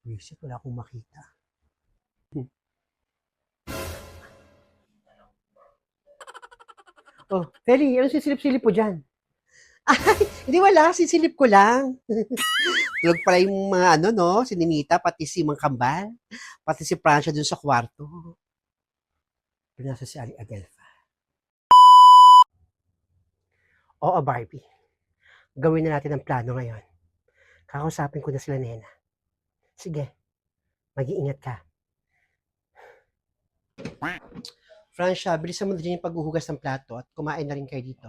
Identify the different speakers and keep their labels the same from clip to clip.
Speaker 1: Visit, wala akong makita. Hmm. Oh, Feli, anong sisilip-silip po dyan? Ay, hindi wala, sisilip ko lang. Tulog pala yung mga ano, no? Si Ninita, pati si Mang Kambal, pati si Francia dun sa kwarto. Pero nasa si Ali Adelfa. Oo, Barbie. Gawin na natin ang plano ngayon. Kakausapin ko na sila Nena. Sige, mag-iingat ka. Francia, bilisan mo na dyan yung paghuhugas ng plato at kumain na rin kayo dito.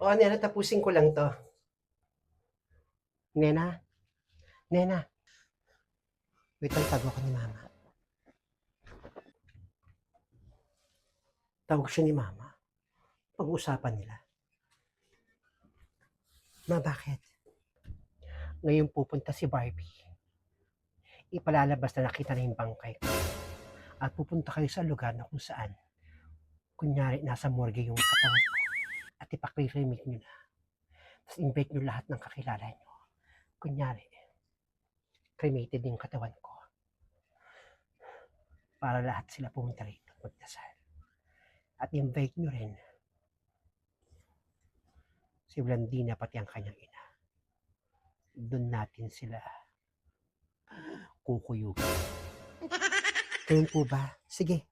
Speaker 1: Oo, Nena, tapusin ko lang to. Nena, Nena, wait lang, tago ako ni Mama. Tawag siya ni Mama. Pag-uusapan nila. Ma, bakit? Ngayon pupunta si Barbie. Ipalalabas na nakita na yung bangkay ko. At pupunta kayo sa lugar na kung saan, kunyari, nasa morgue yung katawan ko. At ipakriremake nyo na. Tapos invite nyo lahat ng kakilala nyo. Kunyari, cremated yung katawan ko. Para lahat sila pumunta rito magdasal. At invite nyo rin si Blandina pati ang kanyang ina. Doon natin sila kukuyugin. Ganun po ba? Sige.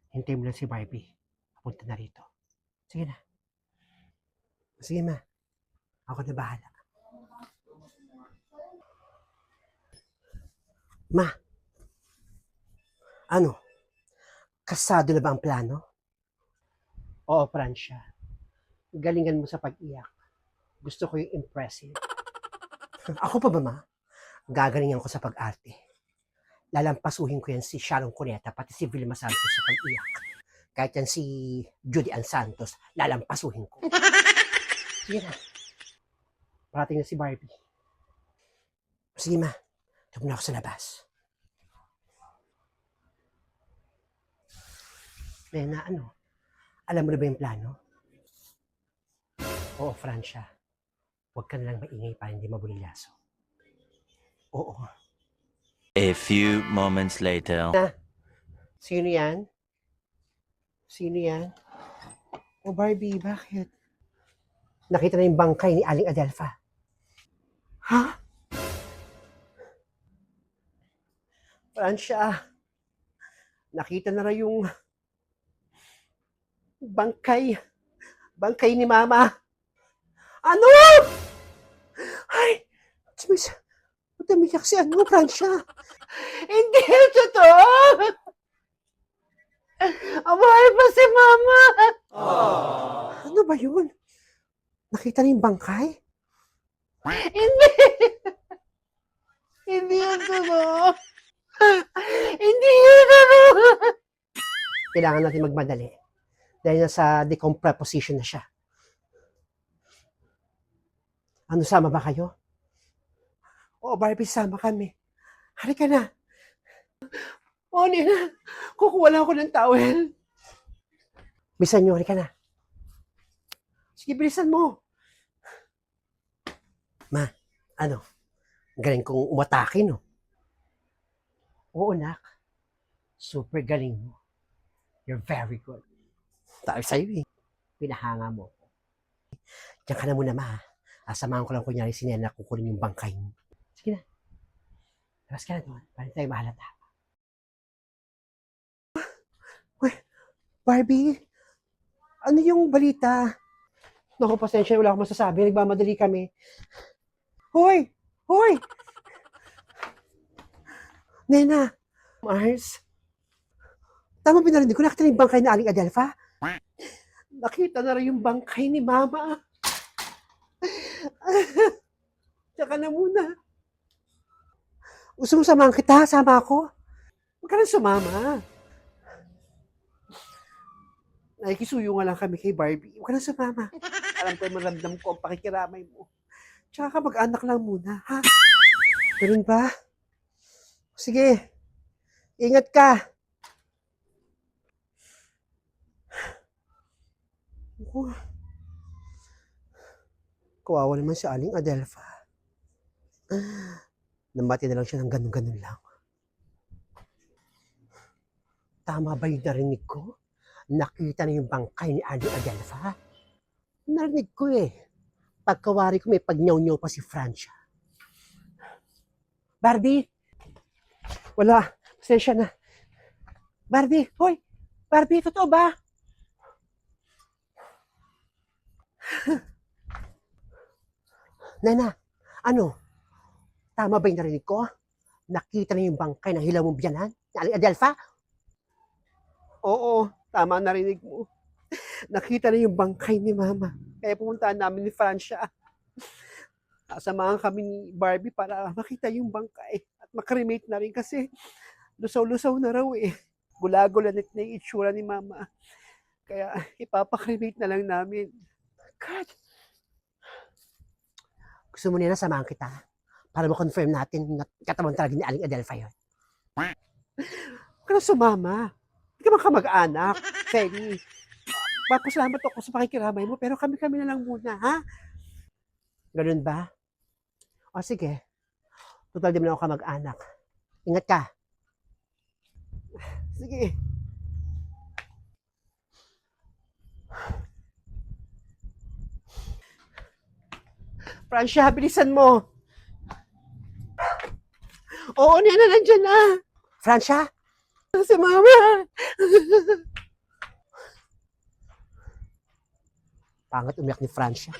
Speaker 1: Hintayin mo lang si Barbie. Papunta na rito. Sige na. Sige ma. Ako na bahala. Ma, ano? Kasado na ba ang plano? Oo, Francia. Galingan mo sa pag-iyak. Gusto ko yung impressive. Ako pa ba, ma? Gagalingan ko sa pag-arte. Lalampasuhin ko yan si Sharon Cuneta, pati si Vilma Santos sa pag-iyak. Kahit yan si Judy Ann Santos, lalampasuhin ko. Sige na. Parating na si Barbie. Sige ma, tumo na ako sa labas. Nena, ano? Alam mo na ba yung plano? Oo, Francia. Huwag ka na lang maingay para hindi mabulilyaso. Oo.
Speaker 2: A few moments later.
Speaker 1: Sino yan? Sino yan? O Barbie, bakit? Nakita na yung bangkay ni Aling Adelfa. Ha? Francia, nakita na rin yung bangkay ni Mama. Ano? Ay, Miss, umiyak si ano, Francia. Hindi, totoo. Abuhay pa si Mama. Ano ba yun? Nakita na yung bangkay? Hindi. Hindi yun totoo. Hindi yun totoo. Kailangan natin magmadali. Dahil nasa decomposition na siya. Ano, sama ba kayo? Oo, Barbie, sama kami. Halika na. Oo, Nina. Kukuha lang ako ng towel. Bilisan nyo, halika na. Sige, bilisan mo. Ma, ano? Galing kong umatake, no? Oo, nak. Super galing mo. You're very good. Tayo sa'yo eh. Pinahanga mo. Diyan ka na muna, ma. Samahan ko lang kunyari si Nena kukunin yung bangkay mo. Sige na. Labas ka na doon. Para tayo mahalata. Uy, Barbie, ano yung balita? Naku, pasensya, wala akong masasabi. Nagmamadali kami. Hoy! Hoy! Nena! Mars! Tama pinarinig ko, nakita na yung bangkay na Aling Adelfa? Nakita na rin yung bangkay ni Mama. Tsaka na muna. Gusto mo samahan kita? Sama ako? Huwag ka na sumama. Nakikisuyo nga lang kami kay Barbie. Huwag ka na sumama. Alam ko maramdam ko ang pakikiramay mo. Tsaka mag-anak lang muna, ha? Ganun ba? Sige. Ingat ka. Kawawa naman si Aling Adelfa. Namati na lang siya ng ganun-ganun lang. Tama ba yung narinig ko? Nakita na yung bangkay ni Andy Adelfa? Narinig ko eh. Pagkawari ko may pagnyaw-nyaw pa si Francia. Barbie! Wala. Pasensya na. Barbie! Hoy! Barbie, totoo ba? Nana, ano? Tama ba yung narinig ko? Nakita na yung bangkay ng hilaw mong biyanan? Ni Aling Adelfa? Oo, tama ang narinig mo. Nakita na yung bangkay ni Mama. Kaya pumuntaan namin ni Francia. Samahan kami ni Barbie para makita yung bangkay. At makremate na rin kasi lusaw-lusaw na raw eh. Gulagulanit na yung itsura ni Mama. Kaya ipapakremate na lang namin. God! Gusto mo nila samahan kita? Para ma-confirm natin na katawan talaga ni Aling Adelfa yun. Huwag ka na sumama. Hindi ka man kamag-anak. Feli. Papasalamat ako sa pakikiramay mo, pero kami-kami na lang muna, ha? Ganun ba? O sige. Total di mo na ako kamag-anak. Ingat ka. Sige. Francia, bilisan mo. Oo, Nena, nandyan na. Francia? Si Mama. Pangat umiyak ni Francia.